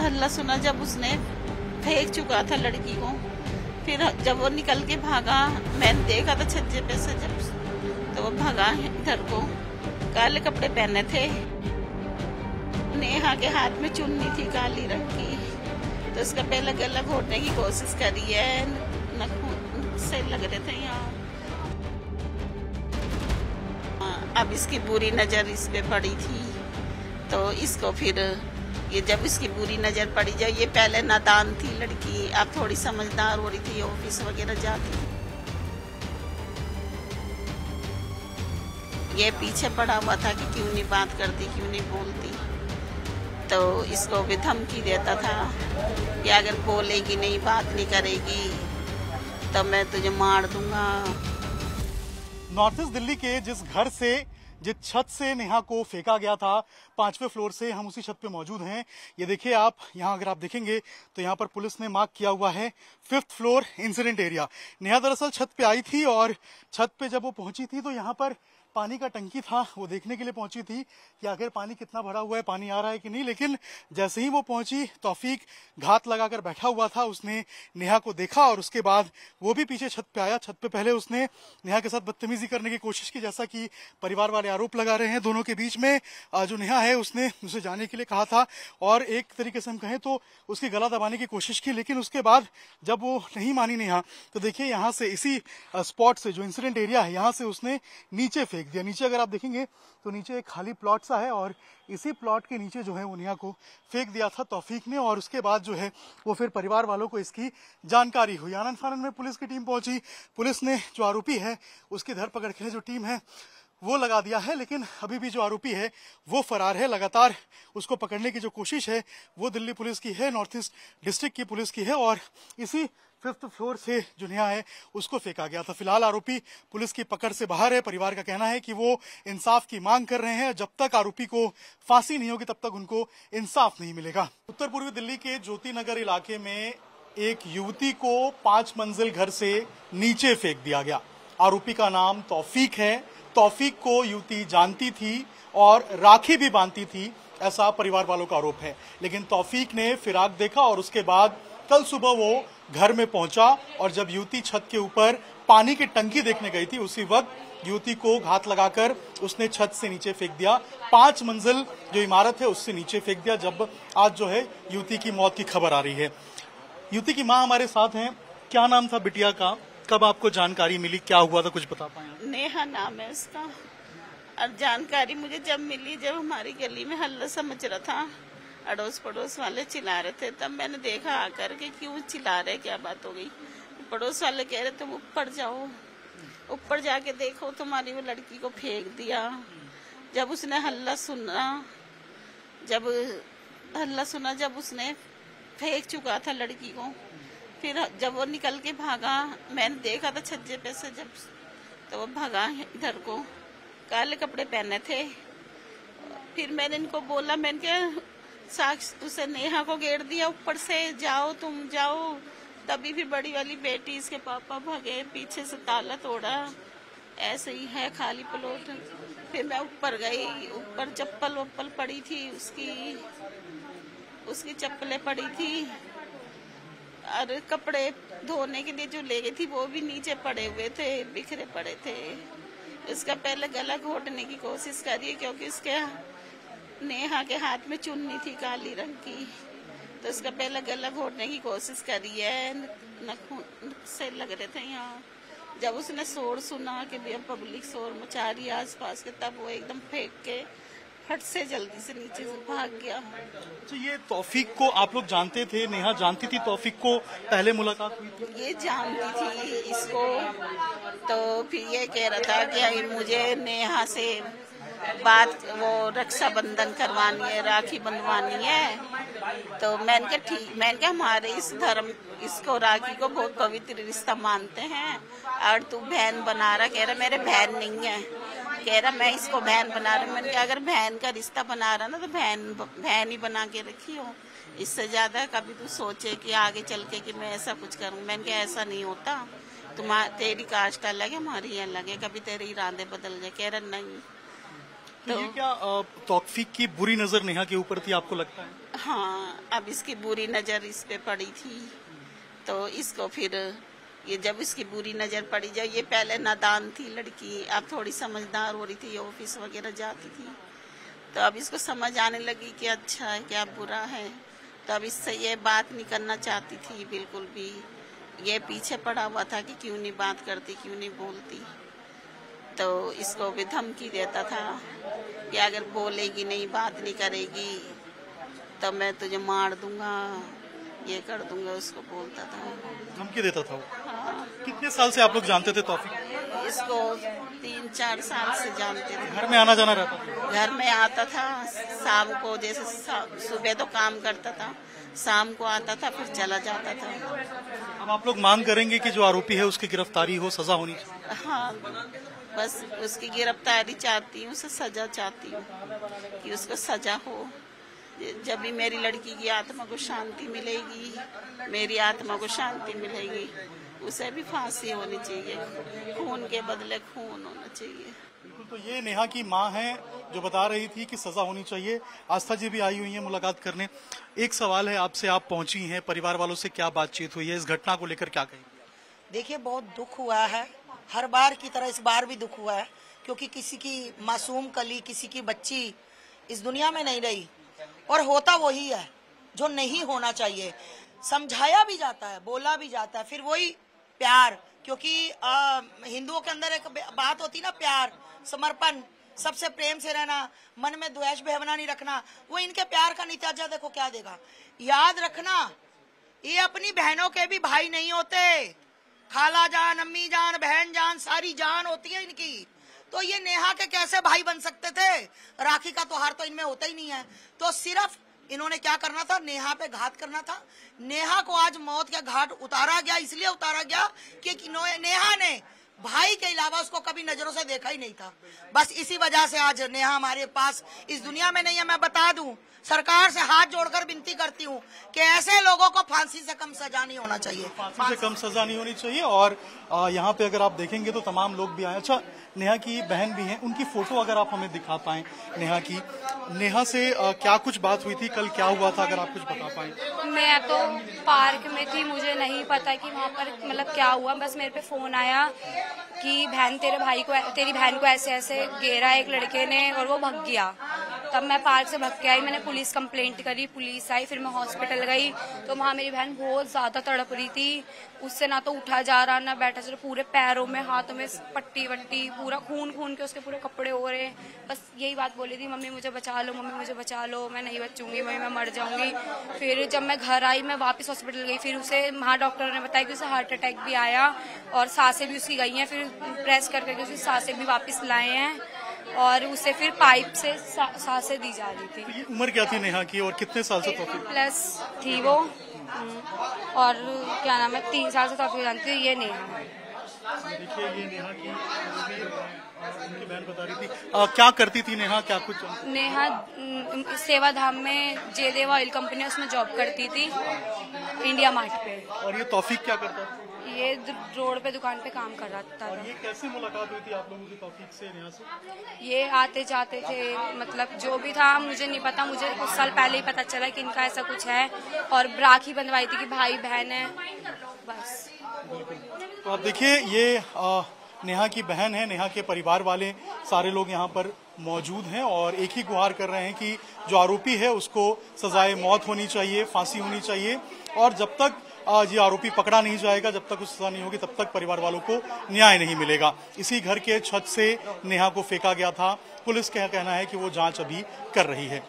हल्ला सुना जब उसने फेंक चुका था लड़की को। फिर जब वो निकल के भागा, मैंने देखा था छज्जे पे से जब, तो वो भागा इधर को। काले कपड़े पहने थे, नेहा के हाथ में चुन्नी थी काली रंग की, तो उसका पहले गला घोटने की कोशिश करी है। नखून से लग रहे थे यहाँ। अब इसकी बुरी नजर इस पे पड़ी थी, तो इसको फिर ये जब इसकी बुरी नजर पड़ी, जब ये पहले नादान थी लड़की, अब थोड़ी समझदार हो रही थी, ऑफिस वगैरह जाती। ये पीछे पड़ा हुआ था कि क्यों नहीं बात करती, क्यों नहीं बोलती, तो इसको भी धमकी देता था कि अगर बोलेगी नहीं, बात नहीं करेगी तो मैं तुझे मार दूंगा। नॉर्थ ईस्ट दिल्ली के जिस घर से, जिस छत से नेहा को फेंका गया था, 5वें फ्लोर से हम उसी छत पे मौजूद हैं। ये देखिए आप, यहाँ अगर आप देखेंगे तो यहाँ पर पुलिस ने मार्क किया हुआ है 5th floor incident area. Neha दरअसल छत पे आई थी और छत पे जब वो पहुंची थी तो यहाँ पर पानी का टंकी था, वो देखने के लिए पहुंची थी कि आखिर पानी कितना भरा हुआ है, पानी आ रहा है कि नहीं। लेकिन जैसे ही वो पहुंची, तौफीक घात लगाकर बैठा हुआ था, उसने नेहा को देखा और उसके बाद वो भी पीछे छत पे आया। छत पे पहले उसने नेहा के साथ बदतमीजी करने की कोशिश की, जैसा कि परिवार वाले आरोप लगा रहे हैं। दोनों के बीच में जो नेहा है उसने उसे जाने के लिए कहा था और एक तरीके से हम कहें तो उसकी गला दबाने की कोशिश की, लेकिन उसके बाद जब वो नहीं मानी नेहा, तो देखिए यहाँ से, इसी स्पॉट से, जो इंसिडेंट एरिया है, यहाँ से उसने नीचे फेंक दिया। नीचे अगर आप देखेंगे तो नीचे एक खाली प्लॉट सा है और इसी प्लॉट के नीचे जो है वो नेहा को फेंक दिया था तौफीक ने। और उसके बाद जो है वो फिर परिवार वालों को इसकी जानकारी हुई। आनन फानन में पुलिस की टीम पहुंची। पुलिस ने जो आरोपी है उसकी धरपकड़ के लिए जो टीम है वो लगा दिया है, लेकिन अभी भी जो आरोपी है वो फरार है। लगातार उसको पकड़ने की जो कोशिश है वो दिल्ली पुलिस की है, नॉर्थ ईस्ट डिस्ट्रिक्ट की पुलिस की है, और इसी 5th फ्लोर से जो नेहा है उसको फेंका गया था। फिलहाल आरोपी पुलिस की पकड़ से बाहर है। परिवार का कहना है कि वो इंसाफ की मांग कर रहे हैं। जब तक आरोपी को फांसी नहीं होगी तब तक उनको इंसाफ नहीं मिलेगा। उत्तर पूर्वी दिल्ली के ज्योति नगर इलाके में एक युवती को 5 मंजिल घर से नीचे फेंक दिया गया। आरोपी का नाम तौफीक है। तौफीक को युवती जानती थी और राखी भी बांधती थी, ऐसा परिवार वालों का आरोप है। लेकिन तौफीक ने फिराक देखा और उसके बाद कल सुबह वो घर में पहुंचा और जब युवती छत के ऊपर पानी की टंकी देखने गई थी, उसी वक्त युवती को घात लगाकर उसने छत से नीचे फेंक दिया। 5 मंजिल जो इमारत है उससे नीचे फेंक दिया। जब आज जो है युवती की मौत की खबर आ रही है। युवती की मां हमारे साथ हैं। क्या नाम था बिटिया का? कब आपको जानकारी मिली? क्या हुआ था, कुछ बता पाए? नेहा नाम है उसका। और जानकारी मुझे जब मिली, जब हमारी गली में हल्ला सा मच रहा था, अड़ोस पड़ोस वाले चिल्ला रहे थे, तब मैंने देखा आकर के क्यों चिल्ला रहे, क्या बात हो गई। पड़ोस वाले कह रहे तुम ऊपर जाओ, ऊपर जाके देखो तुम्हारी वो लड़की को फेंक दिया। जब उसने हल्ला सुना, जब उसने फेंक चुका था लड़की को, फिर जब वो निकल के भागा, मैंने देखा था छज्जे पे से जब, तो वो भागा इधर को। काले कपड़े पहने थे। फिर मैंने इनको बोला, मैंने क्या साक्ष उसे नेहा को घेर दिया ऊपर से, जाओ तुम जाओ। तभी फिर बड़ी वाली बेटी, इसके पापा भागे, पीछे से ताला तोड़ा। ऐसे ही है खाली प्लॉट। फिर मैं ऊपर गई, ऊपर चप्पल वप्पल पड़ी थी, उसकी चप्पलें पड़ी थी और कपड़े धोने के लिए जो ले गई थी वो भी नीचे पड़े हुए थे, बिखरे पड़े थे। उसका पहले गला घोटने की कोशिश करी क्योंकि उसके नेहा के हाथ में चुन्नी थी काली रंग की, तो उसका पहले गला घोटने की कोशिश करी है। नखून से लग रहे थे यहाँ। जब उसने शोर सुना कि भैया पब्लिक शोर मचा रही है आसपास के, तब वो एकदम फेंक के फट से जल्दी से नीचे से भाग गया। तो ये तौफीक को आप लोग जानते थे? नेहा जानती थी तौफीक को? पहले मुलाकात हुई थी? ये जानती थी इसको, तो फिर ये कह रहा था कि मुझे नेहा से बात, वो रक्षाबंधन करवानी है, राखी बंधवानी है। तो मैंने कहा ठीक, मैंने कहा हमारे इस धर्म, इसको राखी को बहुत पवित्र रिश्ता मानते हैं और तू बहन बना रहा। कह रहा मेरे बहन नहीं है, कह रहा मैं इसको बहन बना रहा। मैंने कहा अगर बहन का रिश्ता बना रहा ना तो बहन ही बना के रखी हो, इससे ज्यादा कभी तू सोचे कि आगे चल के कि मैं ऐसा कुछ करूँ। मैंने कहा ऐसा नहीं होता, तेरी कास्ट अलग है, हमारी अलग है, कभी तेरे इरादे बदल जाए। कह रहा नहीं। तो ये क्या तौफीक की बुरी नजर नेहा के ऊपर थी, आपको लगता है? हाँ, अब इसकी बुरी नजर इस पे पड़ी थी, तो इसको फिर ये जब इसकी बुरी नजर पड़ी, जब ये पहले नादान थी लड़की, अब थोड़ी समझदार हो रही थी, ऑफिस वगैरह जाती थी, तो अब इसको समझ आने लगी कि अच्छा है क्या बुरा है, तो अब इससे ये बात नहीं करना चाहती थी बिल्कुल भी। ये पीछे पड़ा हुआ था कि क्यों नहीं बात करती, क्यों नहीं बोलती, तो इसको भी धमकी देता था कि अगर बोलेगी नहीं, बात नहीं करेगी तो मैं तुझे मार दूंगा, ये कर दूंगा, उसको बोलता था, धमकी देता था वो। हाँ। कितने साल से आप लोग जानते थे तौफीक? इसको 3-4 साल से जानते थे। घर में आना जाना रहता था? घर में आता था शाम को, जैसे सुबह तो काम करता था, शाम को आता था फिर चला जाता था। अब आप लोग मांग करेंगे कि जो आरोपी है उसकी गिरफ्तारी हो, सजा होनी चाहिए? हाँ, बस उसकी गिरफ्तारी चाहती हूँ, उसे सजा चाहती हूँ कि उसको सजा हो। जब भी मेरी लड़की की आत्मा को शांति मिलेगी, मेरी आत्मा को शांति मिलेगी, उसे भी फांसी होनी चाहिए, खून के बदले खून होना चाहिए। बिल्कुल, तो ये नेहा की मां है जो बता रही थी कि सजा होनी चाहिए। आस्था जी भी आई हुई है मुलाकात करने। एक सवाल है आपसे, आप पहुंची हैं, परिवार वालों से क्या बातचीत हुई है, इस घटना को लेकर क्या कहेंगे? देखिए, बहुत दुख हुआ है, हर बार की तरह इस बार भी दुख हुआ है, क्योंकि किसी की मासूम कली, किसी की बच्ची इस दुनिया में नहीं रही, और होता वही है जो नहीं होना चाहिए। समझाया भी जाता है, बोला भी जाता है, फिर वही प्यार, क्योंकि हिंदुओं के अंदर एक बात होती ना, प्यार, समर्पण, सबसे प्रेम से रहना, मन में द्वेष भावना नहीं रखना, वो इनके प्यार का नतीजा देखो क्या देगा। याद रखना, ये अपनी बहनों के भी भाई नहीं होते, खाला जान, अम्मी जान, बहन जान, सारी जान होती है इनकी। तो ये नेहा के कैसे भाई बन सकते थे? राखी का त्योहार तो इनमें होता ही नहीं है। तो सिर्फ इन्होंने क्या करना था, नेहा पे घात करना था। नेहा को आज मौत के घाट उतारा गया, इसलिए उतारा गया कि नेहा ने भाई के अलावा उसको कभी नजरों से देखा ही नहीं था। बस इसी वजह से आज नेहा हमारे पास इस दुनिया में नहीं है। मैं बता दूं, सरकार से हाथ जोड़कर विनती करती हूँ कि ऐसे लोगों को फांसी से कम सजा नहीं होना चाहिए, फांसी से कम सजा नहीं होनी चाहिए। और यहाँ पे अगर आप देखेंगे तो तमाम लोग भी आए। अच्छा, नेहा की बहन भी हैं, उनकी फोटो अगर आप हमें दिखा पाएं नेहा की। नेहा से क्या कुछ बात हुई थी, कल क्या हुआ था, अगर आप कुछ बता पाएं। मैं तो पार्क में थी, मुझे नहीं पता कि वहाँ पर मतलब क्या हुआ, बस मेरे पे फोन आया कि तेरी बहन को ऐसे ऐसे घेरा एक लड़के ने और वो भाग गया। तब मैं पार्क से भाग के आई, मैंने पुलिस कंप्लेंट करी, पुलिस आई, फिर मैं हॉस्पिटल गई तो वहाँ मेरी बहन बहुत ज्यादा तड़प रही थी, उससे ना तो उठा जा रहा ना बैठा जा रहा, पूरे पैरों में हाथों में पट्टी वट्टी, पूरा खून खून के उसके पूरे कपड़े हो रहे। बस यही बात बोली थी, मम्मी मुझे बचा लो, मम्मी मुझे बचा लो, मैं नहीं बचूंगी, मम्मी मैं मर जाऊंगी। फिर जब मैं घर आई, मैं वापस हॉस्पिटल गई, फिर उसे वहाँ डॉक्टर ने बताया कि उसे हार्ट अटैक भी आया और सांसें भी उसकी गई हैं। फिर प्रेस करके उसकी सांसें भी वापस लाए हैं और उसे फिर पाइप से सांसें दी जा रही थी। तो ये उम्र क्या थी नेहा की और कितने साल से तौफीक? 8+ थी वो, और क्या नाम है, 3 साल से तौफीक जानती थी। ये नेहा, देखिए ये नेहा की उनकी बहन बता रही थी। क्या करती थी नेहा, क्या कुछ? नेहा सेवाधाम में जयदेव ऑयल कंपनी, उसमें जॉब करती थी इंडिया मार्ट पे। और ये तौफीक क्या करता था? ये रोड पे दुकान पे काम कर रहा था। और ये कैसे मुलाकात हुई थी आप लोगों की तौफीक से, नेहा से? ये आते जाते थे, मतलब जो भी था मुझे नहीं पता, मुझे कुछ साल पहले ही पता चला कि इनका ऐसा कुछ है, और राखी बंधवाई थी कि भाई बहन है, बस। तो आप देखिए, ये नेहा की बहन है, नेहा के परिवार वाले सारे लोग यहाँ पर मौजूद हैं और एक ही गुहार कर रहे हैं कि जो आरोपी है उसको सजाए मौत होनी चाहिए, फांसी होनी चाहिए। और जब तक ये आरोपी पकड़ा नहीं जाएगा, जब तक उस सजा नहीं होगी, तब तक परिवार वालों को न्याय नहीं मिलेगा। इसी घर के छत से नेहा को फेंका गया था। पुलिस का कहना है कि वो जांच अभी कर रही है।